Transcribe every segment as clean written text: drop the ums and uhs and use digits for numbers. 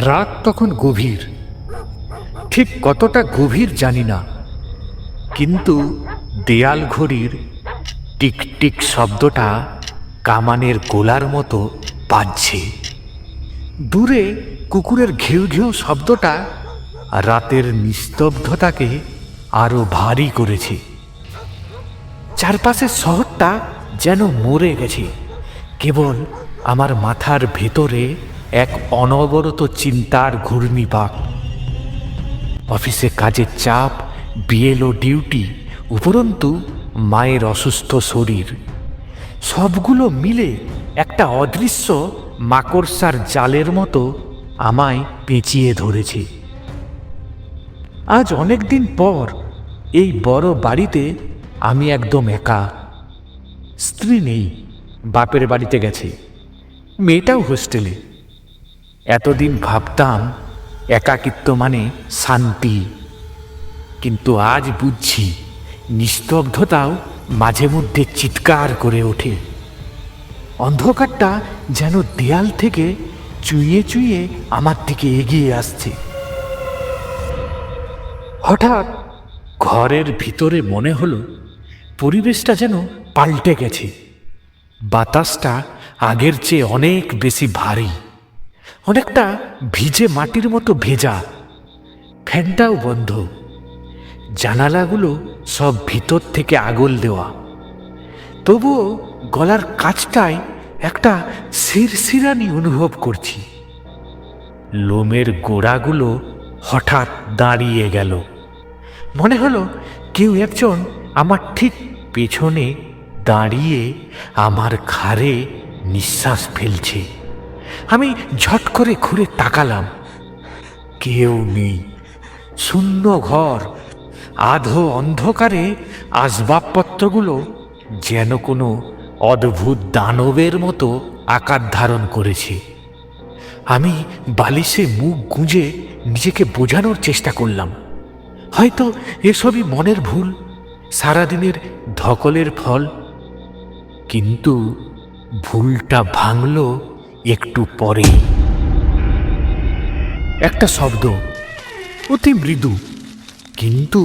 রাত তখন গভীর, ঠিক কতটা গভীর জানি না, কিন্তু দেয়াল ঘড়ির টিক টিক শব্দটা কামানের গোলার মতো বাজছে। দূরে কুকুরের ঘেউ ঘেউ শব্দটা রাতের নিস্তব্ধতাকে আরো ভারী করেছে। চারপাশের শহরটা যেন মরে গেছে, কেবল আমার মাথার ভেতরে এক অনবরত চিন্তার ঘূর্ণিপাক। অফিসে কাজের চাপ, বিএলও ডিউটি, উপরন্তু মায়ের অসুস্থ শরীর, সবগুলো মিলে একটা অদৃশ্য মাকড়সার জালের মতো আমায় পেঁচিয়ে ধরেছে। আজ অনেক দিন পর এই বড় বাড়িতে আমি একদম একা। স্ত্রী নেই, বাপের বাড়িতে গেছে, মেয়েটাও হোস্টেলে। এতদিন ভাবতাম একাকিত্ব মানে শান্তি, কিন্তু আজ বুঝছি নিস্তব্ধতাও মাঝে মধ্যে চিৎকার করে ওঠে। অন্ধকারটা যেন দেয়াল থেকে চুইয়ে চুইয়ে আমার দিকে এগিয়ে আসছে। হঠাৎ ঘরের ভিতরে মনে হলো পরিবেশটা যেন পাল্টে গেছে। বাতাসটা আগের চেয়ে অনেক বেশি ভারী, অনেকটা ভিজে মাটির মতো ভেজা। ফ্যানটাও বন্ধ, জানালাগুলো সব ভিতর থেকে আগল দেওয়া। তবুও গলার কাছটায় একটা শিরশিরানি অনুভব করছি। লোমের গোড়াগুলো হঠাৎ দাঁড়িয়ে গেল। মনে হলো কেউ একজন আমার ঠিক পেছনে দাঁড়িয়ে আমার ঘাড়ে নিঃশ্বাস ফেলছে। আমি ঝট করে ঘুরে তাকালাম, কেউ নেই। শূন্য ঘর, আধো অন্ধকারে আসবাবপত্রগুলো যেন কোনো অদ্ভুত দানবের মতো আকার ধারণ করেছে। আমি বালিশে মুখ গুঁজে নিজেকে বোঝানোর চেষ্টা করলাম, হয়তো এসবই মনের ভুল, সারাদিনের ধকলের ফল। কিন্তু ভুলটা ভাঙল একটু পরে। একটা শব্দ, অতি মৃদু কিন্তু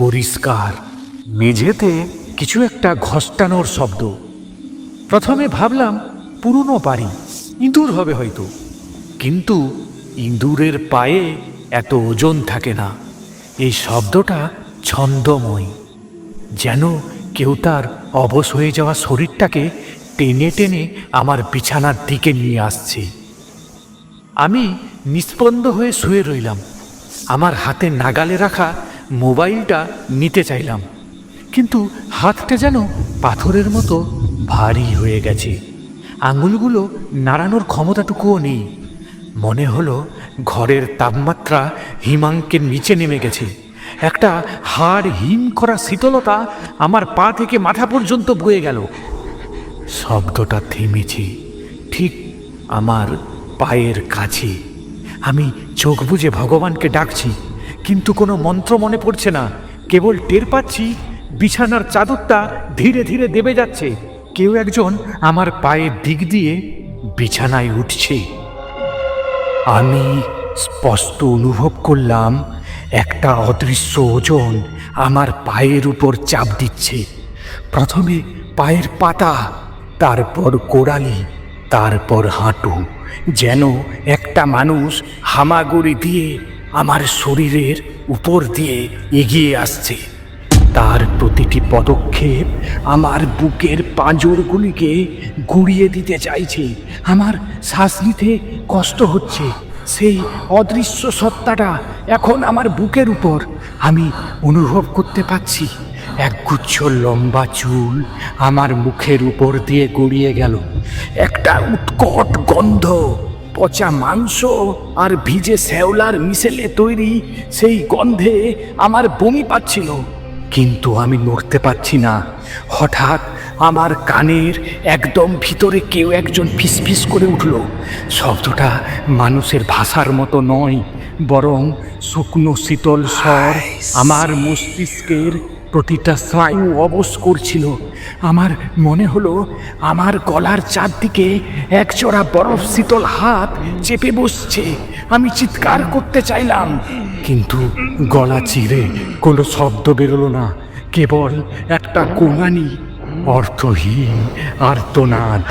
পরিষ্কার। মেঝেতে কিছু একটা ঘষ্টানোর শব্দ। প্রথমে ভাবলাম পুরনো বাড়ি, ইঁদুর হবে হয়তো, কিন্তু ইঁদুরের পায়ে এত ওজন থাকে না। এই শব্দটা ছন্দময়, যেন কেউ তার অবশ হয়ে যাওয়া শরীরটাকে টেনে টেনে আমার বিছানার দিকে নিয়ে আসছে। আমি নিস্পন্দ হয়ে শুয়ে রইলাম। আমার হাতে নাগালে রাখা মোবাইলটা নিতে চাইলাম, কিন্তু হাতটা যেন পাথরের মতো ভারী হয়ে গেছে। আঙুলগুলো নাড়ানোর ক্ষমতাটুকুও নেই। মনে হলো ঘরের তাপমাত্রা হিমাঙ্কের নিচে নেমে গেছে। একটা হাড় হিম করা শীতলতা আমার পা থেকে মাথা পর্যন্ত বয়ে গেল। শব্দটা থেমেছে ঠিক আমার পায়ের কাছে। আমি চোখ বুজে ভগবানকে ডাকছি, কিন্তু কোনো মন্ত্র মনে পড়ছে না। কেবল টের পাচ্ছি বিছানার চাদরটা ধীরে ধীরে দেবে যাচ্ছে। কেউ একজন আমার পায়ের দিক দিয়ে বিছানায় উঠছে। আমি স্পষ্ট অনুভব করলাম একটা অদৃশ্য ওজন আমার পায়ের উপর চাপ দিচ্ছে। প্রথমে পায়ের পাতা, তারপর গোড়ালি, তারপর হাঁটু। যেন একটা মানুষ হামাগুড়ি দিয়ে আমার শরীরের উপর দিয়ে এগিয়ে আসছে। তার প্রতিটি পদক্ষেপ আমার বুকের পাঁজরগুলিকে গুঁড়িয়ে দিতে চাইছে। আমার শ্বাস নিতে কষ্ট হচ্ছে। সেই অদৃশ্য সত্তাটা এখন আমার বুকের উপর। আমি অনুভব করতে পারছি একগুচ্ছ লম্বা চুল আমার মুখের উপর দিয়ে গড়িয়ে গেল। একটা উৎকট গন্ধ, পচা মাংস আর ভিজে শ্যাওলার মিশেলে তৈরি সেই গন্ধে আমার বমি পাচ্ছিল, কিন্তু আমি নড়তে পারছি না। হঠাৎ আমার কানের একদম ভিতরে কেউ একজন ফিসফিস করে উঠল। শব্দটা মানুষের ভাষার মতো নয়, বরং শুকনো শীতল স্বর আমার মস্তিষ্কের প্রতিটা স্নায়ু অবশ করছিল। আমার মনে হলো আমার গলার চারদিকে একজোড়া বরফ শীতল হাত চেপে বসছে। আমি চিৎকার করতে চাইলাম, কিন্তু গলা চিরে কোনো শব্দ বেরোলো না, কেবল একটা গোঙানি অর্থহীন আর্তনাদ।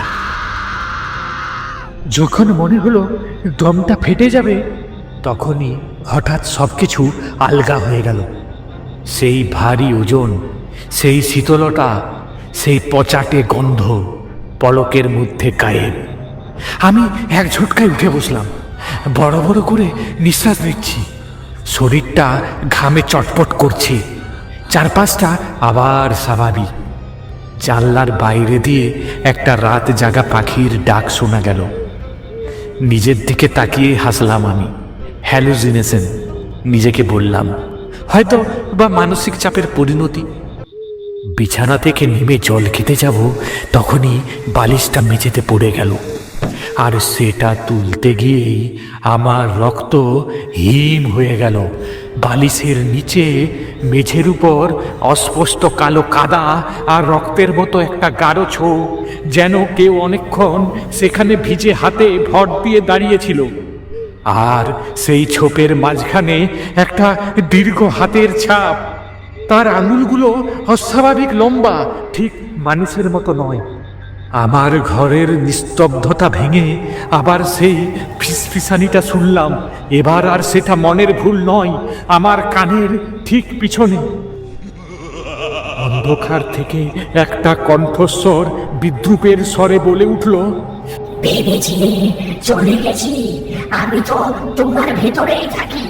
যখন মনে হলো দমটা ফেটে যাবে, তখনই হঠাৎ সবকিছু আলগা হয়ে গেল। সেই ভারী ওজন, সেই শীতলতা, সেই পচাটে গন্ধ পলকের মধ্যে গায়েব। আমি এক ঝটকায় উঠে বসলাম, বড় বড় করে নিঃশ্বাস নিচ্ছি। শরীরটা ঘামে চটপট করছে। চারপাশটা আবার স্বাভাবিক। জানলার বাইরে দিয়ে একটা রাত জাগা পাখির ডাক শোনা গেল। নিজের দিকে তাকিয়ে হাসলাম আমি। হ্যালুসিনেশন, নিজেকে বললাম, হয়তো বা মানসিক চাপের পরিণতি। বিছানা থেকে নেমে জল খেতে যাব, তখনই বালিশটা মেঝেতে পড়ে গেল। আর সেটা তুলতে গিয়েই আমার রক্ত হিম হয়ে গেল। বালিশের নিচে মেঝের উপর অস্পষ্ট কালো কাদা আর রক্তের মতো একটা গাঢ় ছোপ, যেন কেউ অনেকক্ষণ সেখানে ভিজে হাতে ভর দিয়ে দাঁড়িয়েছিল। আর সেই ছোপের মাঝখানে একটা দীর্ঘ হাতের ছাপ। তার আঙুলগুলো অস্বাভাবিক লম্বা, ঠিক মানুষের মতো নয়। আমার ঘরের নিস্তব্ধতা ভেঙে আবার সেই ফিসফিসানিটা শুনলাম। এবার আর সেটা মনের ভুল নয়, আমার কানের ঠিক পিছনে। অন্ধকার থেকে একটা কণ্ঠস্বর বিদ্রুপের স্বরে বলে উঠল, ভেবেছি চলে গেছি, আমি তো তোমার ভেতরেই থাকি।